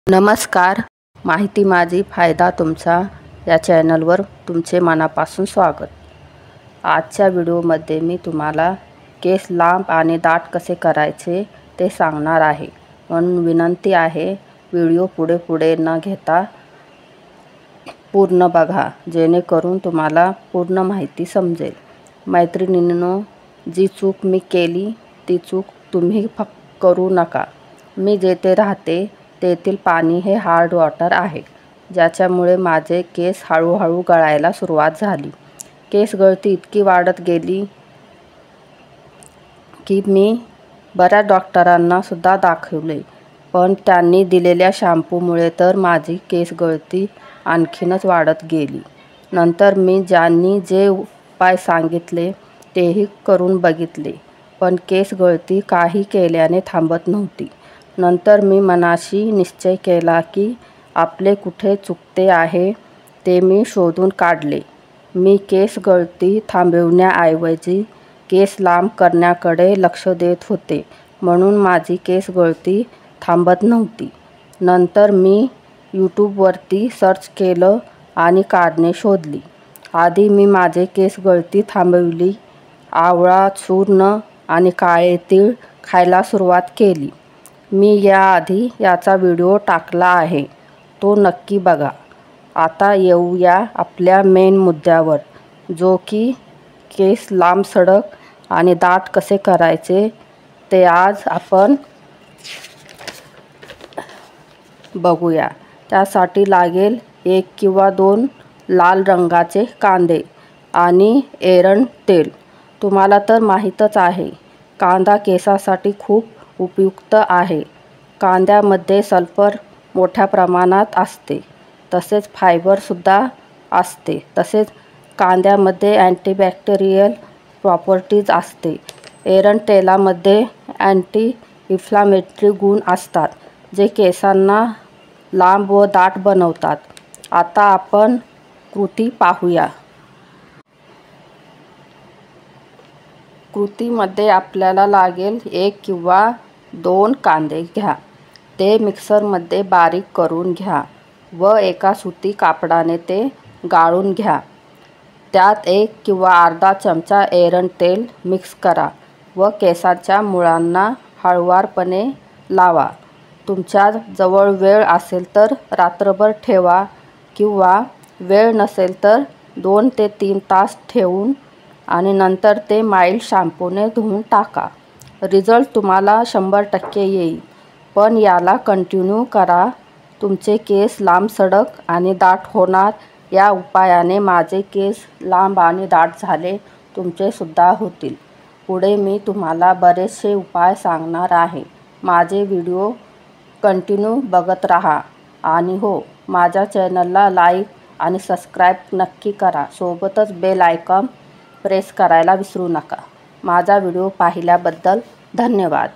नमस्कार. माहिती माझी फायदा तुमचा या चॅनलवर तुमचे मनापासून स्वागत. आजच्या व्हिडिओमध्ये मी तुम्हाला केस लांब आणि दाट कसे करायचे ते सांगणार आहे. म्हणून विनंती आहे, व्हिडिओ पुढे न घेता पूर्ण बघा, जेणेकरून तुम्हाला पूर्ण माहिती समजेल. मैत्रिणींनो, जी चूक मी केली ती चूक तुम्ही करू नका. मी जेथे राहते तेथील पाणी हे हार्ड वॉटर आहे, ज्याच्यामुळे माझे केस हळूहळू गळायला सुरुवात झाली. केस गळती इतकी वाढत गेली की मी बऱ्याच डॉक्टरांना सुद्धा दाखवले, पण त्यांनी दिलेल्या शॅम्पूमुळे तर माझी केस गळती आणखीनच वाढत गेली. नंतर मी ज्यांनी जे उपाय सांगितले तेही करून बघितले, पण केस गळती काही केल्याने थांबत नव्हती. नंतर मी मनाशी निश्चय केला की आपले कुठे चुकते आहे ते मी शोधून काढले. मी केस गळती थांबविण्याऐवजी केस लांब करण्याकडे लक्ष देत होते, म्हणून माझी केस गळती थांबत नव्हती. नंतर मी यूट्यूबवरती सर्च केलं आणि कारणे शोधली. आधी मी माझे केस गळती थांबवली. आवळा चूर्ण आणि काळे तीळ खायला सुरुवात केली. मी याआधी याचा व्हिडिओ टाकला आहे, तो नक्की बघा. आता येऊया आपल्या मेन मुद्द्यावर, जो की केस लांबसडक आणि दाट कसे करायचे ते आज आपण बघूया. त्यासाठी लागेल 1 किंवा 2 लाल रंगाचे कांदे आणि एरंड तेल. तुम्हाला तर माहीतच आहे, कांदा केसासाठी खूप उपयुक्त आहे. कांद्यामध्ये सल्फर मोठ्या प्रमाणात असते, तसेच फायबरसुद्धा असते. तसेच कांद्यामध्ये अँटीबॅक्टेरियल प्रॉपर्टीज असते. एरंड तेलामध्ये अँटी इन्फ्लामेटरी गुण असतात, जे केसांना लांब व दाट बनवतात. आता आपण कृती पाहूया. कृतीमध्ये आपल्याला लागेल 1 किंवा 2 कांदे घ्या. ते मिक्सरमध्ये बारीक करून घ्या व एका सुती कापडाने ते गाळून घ्या. त्यात 1 किंवा अर्धा चमचा एरंड तेल मिक्स करा व केसांच्या मुळांना हळुवारपणे लावा. तुमच्या जवळ वेळ असेल तर रात्रभर ठेवा किंवा वेळ नसेल तर 2 ते 3 तास ठेवून आणि नंतर ते माइल्ड शॅम्पूने धुवून टाका. रिझल्ट तुम्हाला 100% येईल, पण याला कंटिन्यू करा. तुमचे केस लांबसडक आणि दाट होणार. या उपायाने माझे केस लांब आणि दाट झाले, तुमचे सुद्धा होतील. पुढे मी तुम्हाला बरेचसे उपाय सांगणार आहे. माझे व्हिडिओ कंटिन्यू बघत राहा. आणि हो, माझ्या चॅनलला लाईक आणि सबस्क्राईब नक्की करा. सोबतच बेल आयकॉन प्रेस करायला विसरू नका. माझा व्हिडिओ पाहिल्याबद्दल धन्यवाद.